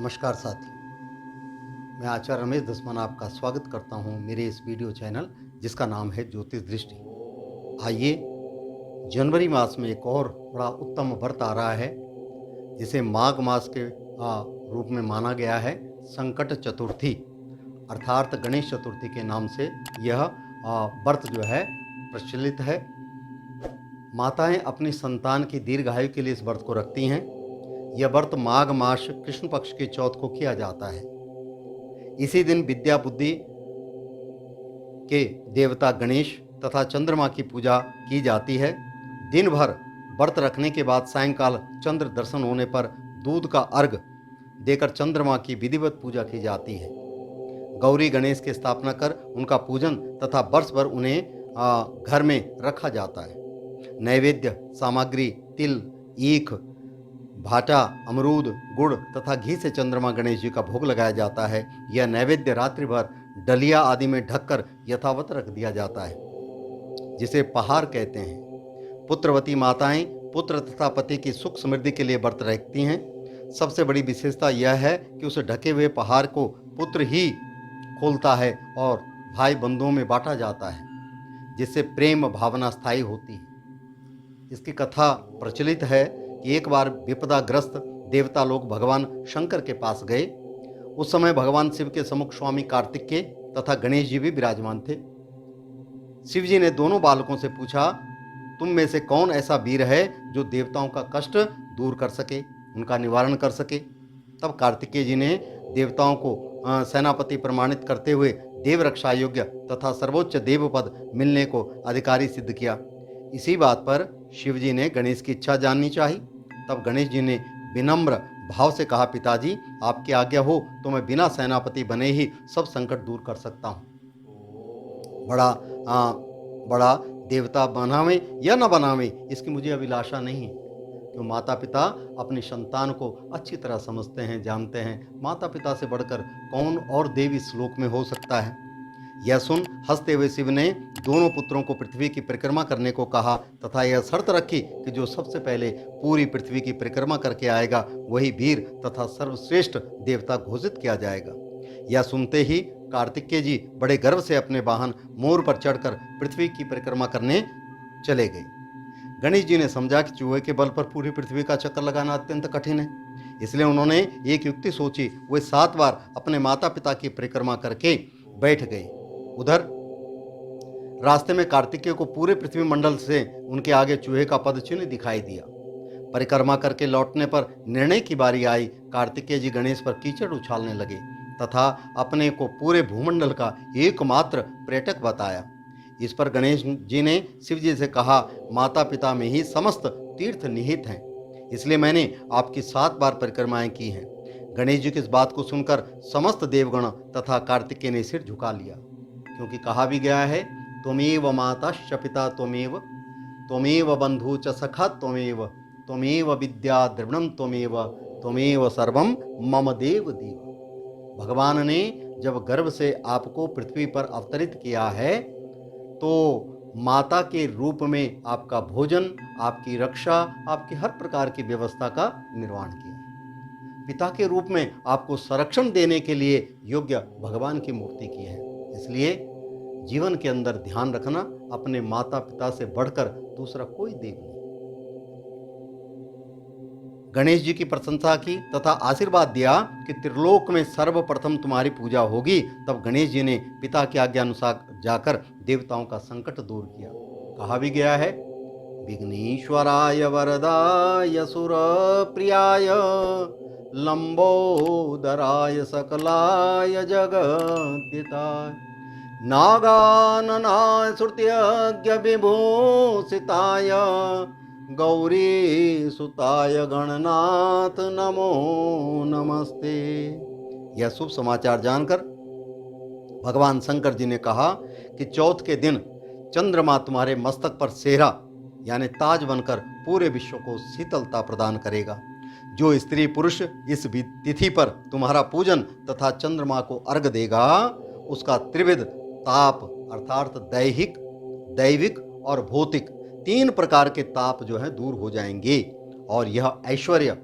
नमस्कार साथियों, मैं आचार्य रमेश धसमाना आपका स्वागत करता हूं मेरे इस वीडियो चैनल जिसका नाम है ज्योतिष दृष्टि। आइए, जनवरी मास में एक और बड़ा उत्तम व्रत आ रहा है जिसे माघ मास के रूप में माना गया है। संकट चतुर्थी अर्थात गणेश चतुर्थी के नाम से यह व्रत जो है प्रचलित है। माताएं अपनी संतान की दीर्घायु के लिए इस व्रत को रखती हैं। यह व्रत माघ मास कृष्ण पक्ष की चौथ को किया जाता है। इसी दिन विद्या बुद्धि के देवता गणेश तथा चंद्रमा की पूजा की जाती है। दिन भर व्रत रखने के बाद सायंकाल चंद्र दर्शन होने पर दूध का अर्घ देकर चंद्रमा की विधिवत पूजा की जाती है। गौरी गणेश की स्थापना कर उनका पूजन तथा वर्ष भर उन्हें घर में रखा जाता है। नैवेद्य सामग्री तिल, ईख, भाटा, अमरूद, गुड़ तथा घी से चंद्रमा गणेश जी का भोग लगाया जाता है। यह नैवेद्य रात्रि भर डलिया आदि में ढककर यथावत रख दिया जाता है, जिसे पहार कहते हैं। पुत्रवती माताएं पुत्र तथा पति की सुख समृद्धि के लिए व्रत रखती हैं। सबसे बड़ी विशेषता यह है कि उसे ढके हुए पहार को पुत्र ही खोलता है और भाई बंधुओं में बांटा जाता है, जिससे प्रेम भावना स्थायी होती है। इसकी कथा प्रचलित है कि एक बार विपदाग्रस्त देवता लोग भगवान शंकर के पास गए। उस समय भगवान शिव के सम्मुख स्वामी कार्तिकेय तथा गणेश जी भी विराजमान थे। शिव जी ने दोनों बालकों से पूछा, तुम में से कौन ऐसा वीर है जो देवताओं का कष्ट दूर कर सके, उनका निवारण कर सके। तब कार्तिकेय जी ने देवताओं को सेनापति प्रमाणित करते हुए देव रक्षा योग्य तथा सर्वोच्च देव पद मिलने को अधिकारी सिद्ध किया। इसी बात पर शिव जी ने गणेश की इच्छा जाननी चाहिए। तब गणेश जी ने विनम्र भाव से कहा, पिताजी आपकी आज्ञा हो तो मैं बिना सेनापति बने ही सब संकट दूर कर सकता हूँ। बड़ा देवता बनावे या न बनावे इसकी मुझे अभिलाषा नहीं है, क्यों माता पिता अपनी संतान को अच्छी तरह समझते हैं, जानते हैं। माता पिता से बढ़कर कौन और देव इस लोक में हो सकता है। यह सुन हंसते हुए शिव ने दोनों पुत्रों को पृथ्वी की परिक्रमा करने को कहा तथा यह शर्त रखी कि जो सबसे पहले पूरी पृथ्वी की परिक्रमा करके आएगा वही वीर तथा सर्वश्रेष्ठ देवता घोषित किया जाएगा। यह सुनते ही कार्तिकेय जी बड़े गर्व से अपने वाहन मोर पर चढ़कर पृथ्वी की परिक्रमा करने चले गए। गणेश जी ने समझा कि चूहे के बल पर पूरी पृथ्वी का चक्कर लगाना अत्यंत कठिन है, इसलिए उन्होंने एक युक्ति सोची। वे 7 बार अपने माता पिता की परिक्रमा करके बैठ गए। उधर रास्ते में कार्तिकेय को पूरे पृथ्वी मंडल से उनके आगे चूहे का पद चिन्ह दिखाई दिया। परिक्रमा करके लौटने पर निर्णय की बारी आई। कार्तिकेय जी गणेश पर कीचड़ उछालने लगे तथा अपने को पूरे भूमंडल का एकमात्र पर्यटक बताया। इस पर गणेश जी ने शिव जी से कहा, माता पिता में ही समस्त तीर्थ निहित हैं, इसलिए मैंने आपकी 7 बार परिक्रमाएं की हैं। गणेश जी की इस बात को सुनकर समस्त देवगण तथा कार्तिकेय ने सिर झुका लिया, क्योंकि कहा भी गया है, त्वमेव माता च पिता त्वमेव बंधु च सखा त्वमेव विद्या द्रविणम त्वमेव सर्वम मम देव देव। भगवान ने जब गर्भ से आपको पृथ्वी पर अवतरित किया है तो माता के रूप में आपका भोजन, आपकी रक्षा, आपकी हर प्रकार की व्यवस्था का निर्वहन किया। पिता के रूप में आपको संरक्षण देने के लिए योग्य भगवान की मूर्ति की है। इसलिए जीवन के अंदर ध्यान रखना, अपने माता पिता से बढ़कर दूसरा कोई देव नहीं। गणेश जी की प्रशंसा की तथा आशीर्वाद दिया कि त्रिलोक में सर्वप्रथम तुम्हारी पूजा होगी। तब गणेश जी ने पिता की आज्ञा अनुसार जाकर देवताओं का संकट दूर किया। कहा भी गया है, विघ्नेश्वराय वरदाय सुर प्रियाय लंबोदराय सकलाय जगद्दिताय नागाननाय श्रुत्यज्ञ विभूषिताय गौरी सुताय गणनाथ नमो नमस्ते। यह शुभ समाचार जानकर भगवान शंकर जी ने कहा कि चौथ के दिन चंद्रमा तुम्हारे मस्तक पर सेहरा यानी ताज बनकर पूरे विश्व को शीतलता प्रदान करेगा। जो स्त्री पुरुष इस तिथि पर तुम्हारा पूजन तथा चंद्रमा को अर्घ देगा, उसका त्रिविध ताप अर्थात दैविक और भौतिक 3 प्रकार के ताप जो है दूर हो जाएंगे और यह ऐश्वर्य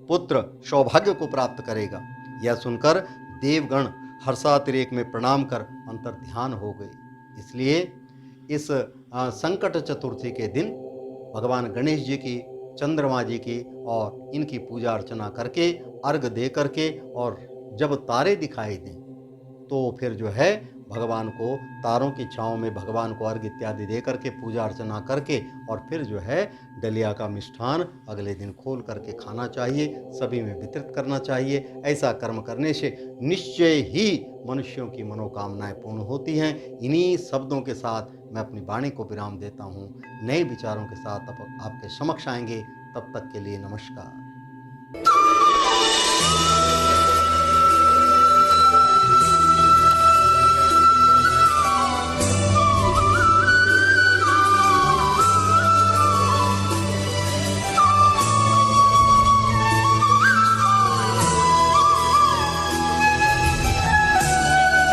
पुत्र सौभाग्य को प्राप्त करेगा। यह सुनकर देवगण हर्षातिरेक में प्रणाम कर अंतर ध्यान हो गए। इसलिए इस संकट चतुर्थी के दिन भगवान गणेश जी की, चंद्रमा जी की और इनकी पूजा अर्चना करके, अर्घ दे करके, और जब तारे दिखाई दें तो फिर जो है भगवान को तारों की छाँव में भगवान को अर्घ इत्यादि दे करके, पूजा अर्चना करके, और फिर जो है डलिया का मिष्ठान अगले दिन खोल करके खाना चाहिए, सभी में वितरित करना चाहिए। ऐसा कर्म करने से निश्चय ही मनुष्यों की मनोकामनाएं पूर्ण होती हैं। इन्हीं शब्दों के साथ मैं अपनी वाणी को विराम देता हूँ। नए विचारों के साथ अब आपके समक्ष आएंगे। तब तक के लिए नमस्कार।